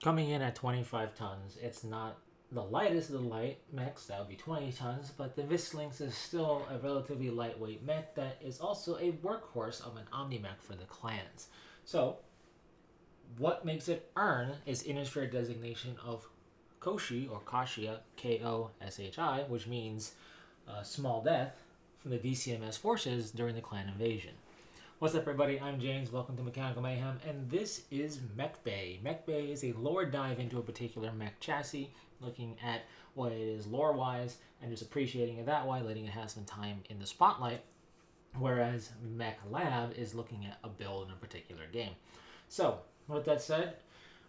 Coming in at 25 tons, it's not the lightest of the light mechs, that would be 20 tons, but the Mist Lynx is still a relatively lightweight mech that is also a workhorse of an Omnimech for the clans. So, what makes it earn its industry designation of Koshi, or Koshia, Koshi, which means small death, from the DCMS forces during the clan invasion. What's up, everybody? I'm James. Welcome to Mechanical Mayhem, and this is Mech Bay. Mech Bay is a lore dive into a particular mech chassis, looking at what it is lore-wise, and just appreciating it that way, letting it have some time in the spotlight, whereas Mech Lab is looking at a build in a particular game. So, with that said,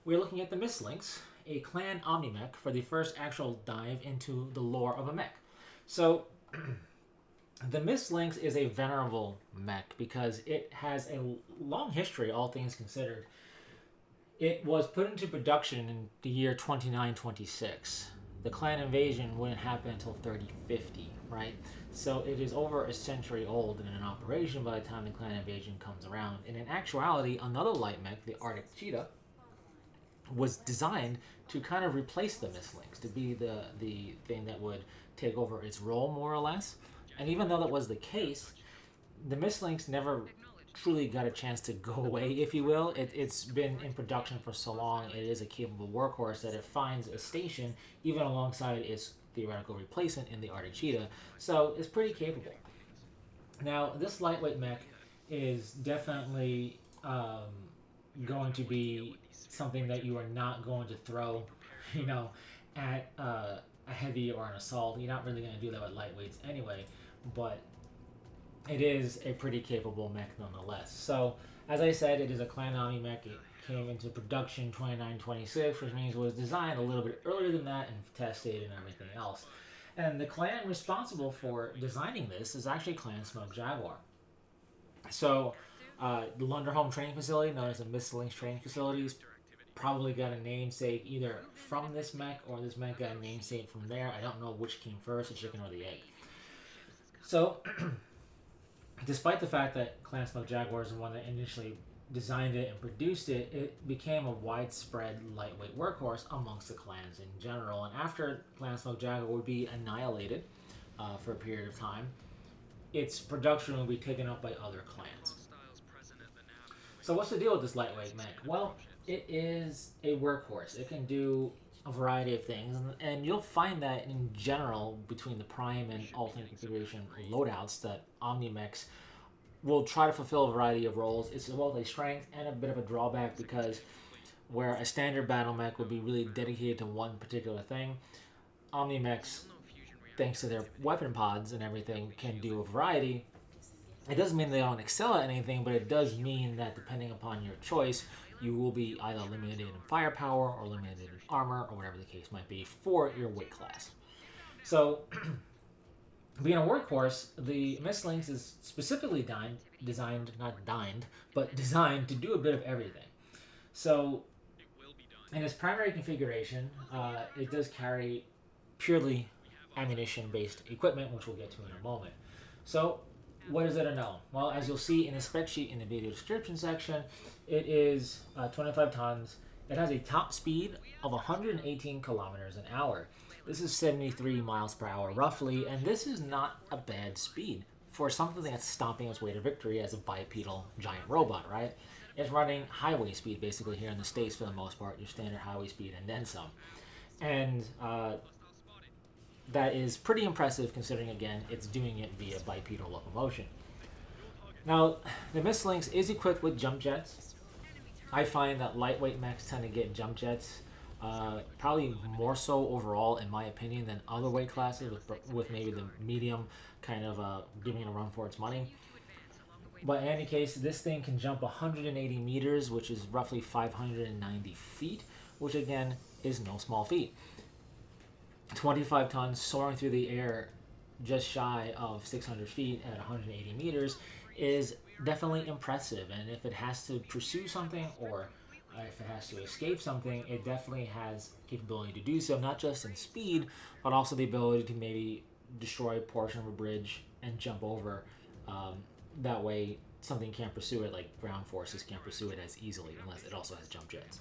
we're looking at the Mist Lynx, a clan Omnimech, for the first actual dive into the lore of a mech. So, the Mist Lynx is a venerable mech because it has a long history, all things considered. It was put into production in the year 2926. The clan invasion wouldn't happen until 3050, right? So it is over a century old and in operation by the time the clan invasion comes around. And in actuality, another light mech, the Arctic Cheetah, was designed to kind of replace the Mist Lynx, to be the thing that would take over its role, more or less. And even though that was the case, the Mist Lynx never truly got a chance to go away, if you will. It's been in production for so long, it is a capable workhorse that it finds a station even alongside its theoretical replacement in the Arctic Cheetah. So it's pretty capable. Now, this lightweight mech is definitely going to be something that you are not going to throw, at a heavy or an assault. You're not really going to do that with lightweights anyway, but it is a pretty capable mech nonetheless. So, as I said, it is a clan Omni mech. It came into production 2926, which means it was designed a little bit earlier than that and tested and everything else. And the clan responsible for designing this is actually Clan Smoke Jaguar. So, the Lunderholm training facility, known as the Mist Lynx training facilities, probably got a namesake either from this mech or this mech got a namesake from there. I don't know which came first, the chicken or the egg. So, despite the fact that Clan Smoke Jaguar is the one that initially designed it and produced it, it became a widespread lightweight workhorse amongst the clans in general. And after Clan Smoke Jaguar would be annihilated for a period of time, its production would be taken up by other clans. So what's the deal with this lightweight mech? Well, it is a workhorse. It can do a variety of things, and you'll find that in general between the Prime and alternate configuration loadouts that Omnimechs will try to fulfill a variety of roles. It's both a strength and a bit of a drawback because where a standard battle mech would be really dedicated to one particular thing, Omnimechs, thanks to their weapon pods and everything, can do a variety. It doesn't mean they don't excel at anything, but it does mean that depending upon your choice, you will be either limited in firepower or limited in armor or whatever the case might be for your weight class. So, being a workhorse, the Mist Lynx is specifically designed to do a bit of everything. So, in its primary configuration, it does carry purely ammunition-based equipment, which we'll get to in a moment. So, what is it a no? Well, as you'll see in the spec sheet in the video description section, it is 25 tons. It has a top speed of 118 kilometers an hour. This is 73 miles per hour roughly, and this is not a bad speed for something that's stomping its way to victory as a bipedal giant robot, right? It's running highway speed basically here in the States for the most part, your standard highway speed and then some. And that is pretty impressive considering, again, it's doing it via bipedal locomotion. Now, the Mist Lynx is equipped with jump jets. I find that lightweight mechs tend to get jump jets, probably more so overall, in my opinion, than other weight classes, with maybe the medium kind of giving it a run for its money. But in any case, this thing can jump 180 meters, which is roughly 590 feet, which again is no small feat. 25 tons soaring through the air just shy of 600 feet at 180 meters is definitely impressive. And if it has to pursue something or if it has to escape something, it definitely has capability to do so, not just in speed, but also the ability to maybe destroy a portion of a bridge and jump over. That way something can't pursue it, like ground forces can't pursue it as easily unless it also has jump jets.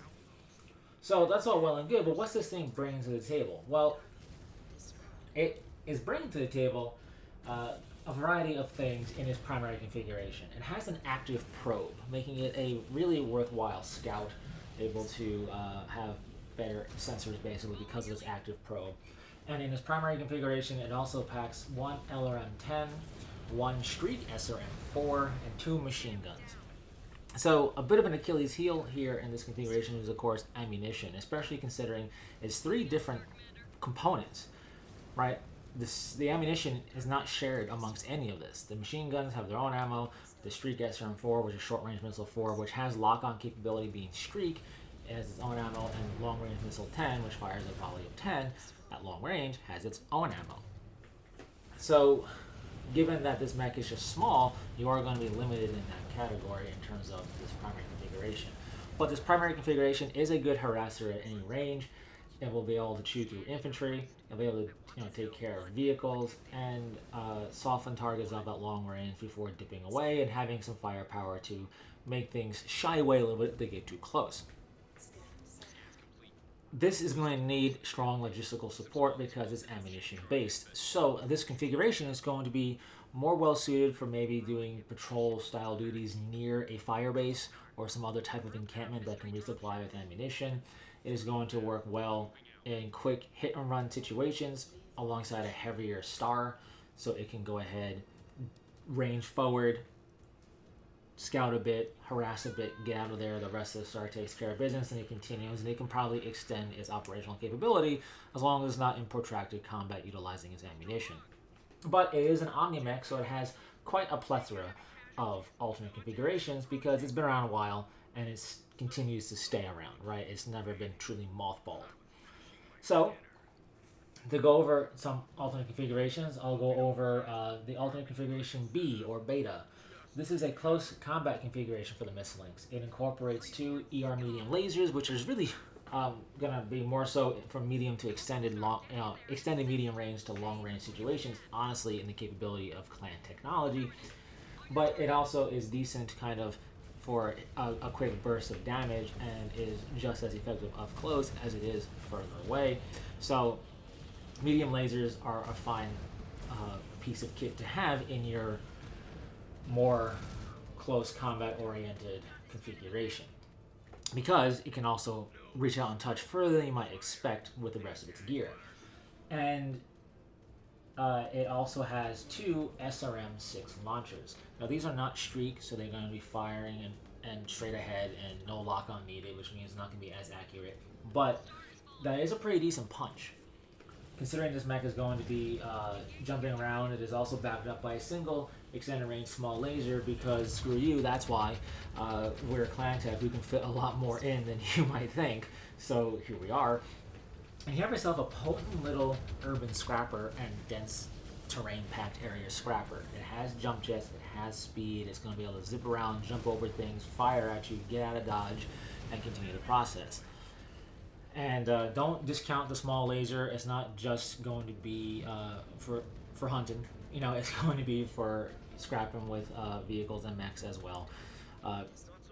So that's all well and good, but what's this thing bringing to the table? Well, it is bringing to the table a variety of things in its primary configuration. It has an active probe, making it a really worthwhile scout, able to have better sensors basically because of its active probe. And in its primary configuration, it also packs one LRM-10, one Streak SRM-4, and 2 machine guns. So a bit of an Achilles heel here in this configuration is, of course, ammunition, especially considering it's 3 different components, right? The ammunition is not shared amongst any of this. The machine guns have their own ammo. The Streak SRM-4, which is short-range missile 4, which has lock-on capability being Streak, has its own ammo, and long-range missile 10, which fires a volley of 10 at long range, has its own ammo. So, given that this mech is just small, you are going to be limited in that category in terms of this primary configuration. But this primary configuration is a good harasser at any range. It will be able to chew through infantry. It'll be able to take care of vehicles and soften targets up at long range before dipping away and having some firepower to make things shy away a little bit if they get too close. This is going to need strong logistical support because it's ammunition based. So this configuration is going to be more well suited for maybe doing patrol style duties near a fire base or some other type of encampment that can resupply with ammunition. It is going to work well in quick hit and run situations alongside a heavier star, so it can go ahead, range forward, scout a bit, harass a bit, get out of there. The rest of the star takes care of business, and it continues, and it can probably extend its operational capability as long as it's not in protracted combat utilizing its ammunition. But it is an Omnimech, so it has quite a plethora of alternate configurations because it's been around a while and it continues to stay around, right? It's never been truly mothballed. So, to go over some alternate configurations, I'll go over the alternate configuration B, or Beta. This is a close combat configuration for the Mist Lynx. It incorporates 2 ER medium lasers, which is really going to be more so from medium to extended medium range to long range situations, honestly, in the capability of clan technology. But it also is decent kind of for a quick burst of damage and is just as effective up close as it is further away. So medium lasers are a fine piece of kit to have in your more close combat oriented configuration, because it can also reach out and touch further than you might expect with the rest of its gear. And it also has 2 SRM-6 launchers. Now these are not Streak, so they're going to be firing and straight ahead and no lock-on needed, which means it's not going to be as accurate. But that is a pretty decent punch. Considering this mech is going to be jumping around, it is also backed up by a single extended range small laser, because screw you, that's why we're clan tech, we can fit a lot more in than you might think. So here we are. And you have yourself a potent little urban scrapper and dense terrain packed area scrapper. It has jump jets, it has speed, it's going to be able to zip around, jump over things, fire at you, get out of dodge, and continue the process. And don't discount the small laser. It's not just going to be for hunting. It's going to be for scrapping with vehicles and mechs as well.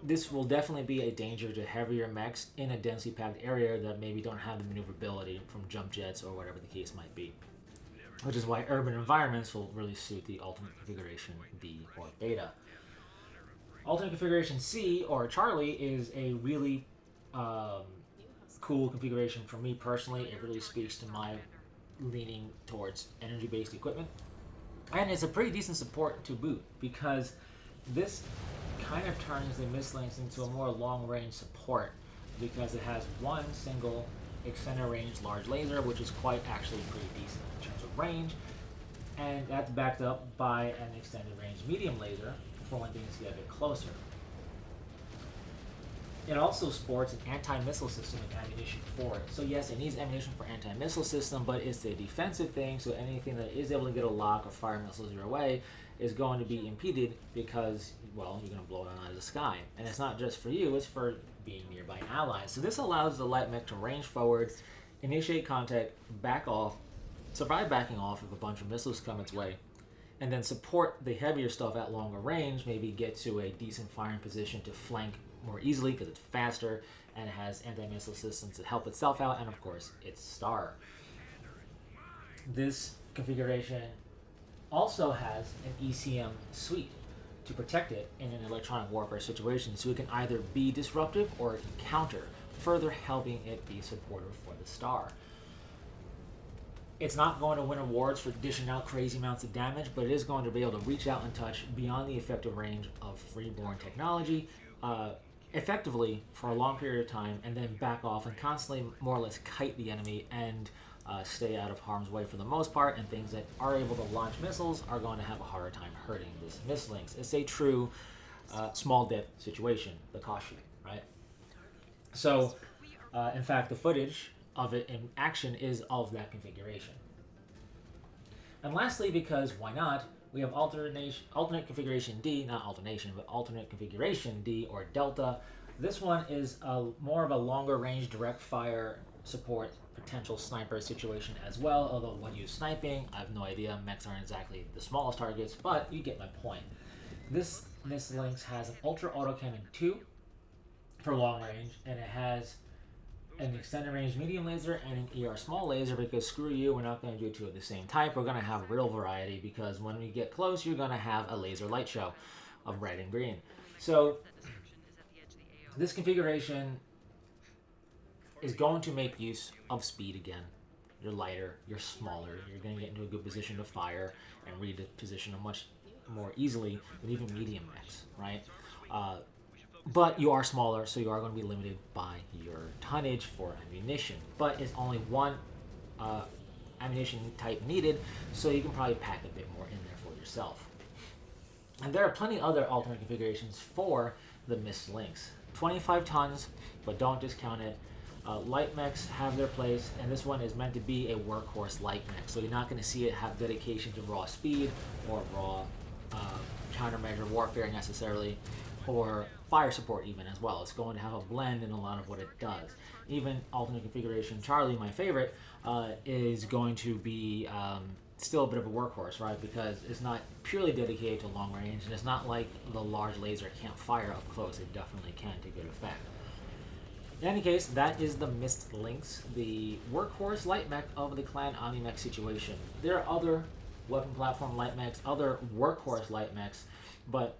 This will definitely be a danger to heavier mechs in a densely packed area that maybe don't have the maneuverability from jump jets or whatever the case might be. Which is why urban environments will really suit the alternate configuration B or Beta. Alternate configuration C, or Charlie, is a really cool configuration for me personally. It really speaks to my leaning towards energy-based equipment. And it's a pretty decent support to boot, because this kind of turns the Mist Lynx into a more long-range support, because it has one single extended range large laser, which is quite actually pretty decent in terms of range, and that's backed up by an extended range medium laser for when things get a bit closer. It also sports an anti-missile system and ammunition for it. So yes, it needs ammunition for anti-missile system, but it's a defensive thing, so anything that is able to get a lock or fire missiles your way is going to be impeded because, well, you're going to blow it out of the sky. And it's not just for you, it's for being nearby allies. So this allows the light mech to range forward, initiate contact, back off, survive backing off if a bunch of missiles come its way, and then support the heavier stuff at longer range, maybe get to a decent firing position to flank more easily because it's faster and it has anti-missile systems to help itself out, and of course its star. This configuration also has an ECM suite to protect it in an electronic warfare situation, so it can either be disruptive or it can counter, further helping it be supportive for the star. It's not going to win awards for dishing out crazy amounts of damage, but it is going to be able to reach out and touch beyond the effective range of freeborn technology effectively for a long period of time, and then back off and constantly more or less kite the enemy and stay out of harm's way for the most part, and things that are able to launch missiles are going to have a harder time hurting this Mist Lynx. It's a true small depth situation, the Koshi, right? So, in fact, the footage of it in action is of that configuration. And lastly, because why not, we have alternate configuration D, not alternation, but alternate configuration D, or Delta. This one is more of a longer range direct fire support potential sniper situation as well, although when you're sniping, I have no idea, mechs aren't exactly the smallest targets, but you get my point. This Mist Lynx has an Ultra Autocannon 2 for long range, and it has an extended range medium laser and an ER small laser, because screw you, we're not going to do two of the same type. We're going to have real variety, because when we get close, you're going to have a laser light show of red and green. So this configuration is going to make use of speed again. You're lighter, you're smaller, you're going to get into a good position to fire and read the position much more easily than even medium mechs, right? But you are smaller, so you are going to be limited by your tonnage for ammunition. But it's only one ammunition type needed, so you can probably pack a bit more in there for yourself. And there are plenty of other alternate configurations for the Mist Lynx. 25 tons, but don't discount it. Light mechs have their place, and this one is meant to be a workhorse light mech, so you're not going to see it have dedication to raw speed or raw countermeasure warfare necessarily, or fire support even as well. It's going to have a blend in a lot of what it does. Even alternate configuration Charlie, my favorite, is going to be still a bit of a workhorse, right? Because it's not purely dedicated to long range, and it's not like the large laser can't fire up close. It definitely can to good effect. In any case, that is the Mist Lynx, the workhorse light mech of the clan Omnimech situation. There are other weapon platform light mechs, other workhorse light mechs, but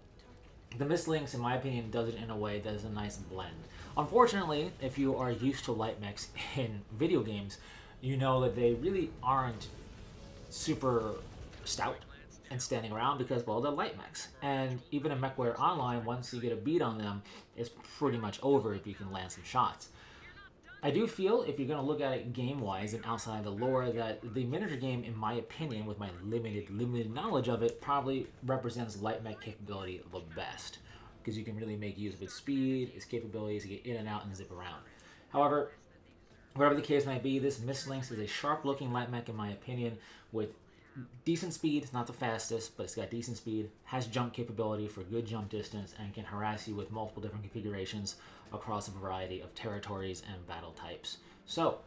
the Mist Lynx, in my opinion, does it in a way that is a nice blend. Unfortunately, if you are used to light mechs in video games, you know that they really aren't super stout and standing around because, well, they're light mechs. And even in MechWarrior Online, once you get a beat on them, it's pretty much over if you can land some shots. I do feel, if you're going to look at it game-wise and outside the lore, that the miniature game, in my opinion, with my limited knowledge of it, probably represents light mech capability the best, because you can really make use of its speed, its capabilities to get in and out and zip around. However, whatever the case might be, this Mist Lynx is a sharp-looking light mech, in my opinion, with decent speed, not the fastest, but it's got decent speed, has jump capability for good jump distance, and can harass you with multiple different configurations across a variety of territories and battle types. So,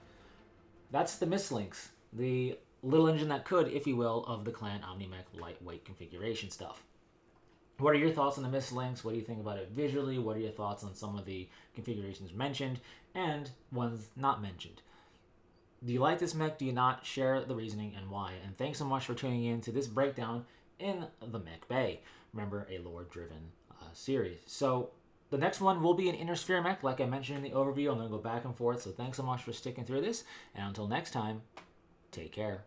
that's the Mist Lynx, the little engine that could, if you will, of the clan Omnimech lightweight configuration stuff. What are your thoughts on the Mist Lynx? What do you think about it visually? What are your thoughts on some of the configurations mentioned and ones not mentioned? Do you like this mech? Do you not? Share the reasoning and why. And thanks so much for tuning in to this breakdown in the Mech Bay. Remember, a lore-driven series. So the next one will be an Inner Sphere mech, like I mentioned in the overview. I'm going to go back and forth. So thanks so much for sticking through this. And until next time, take care.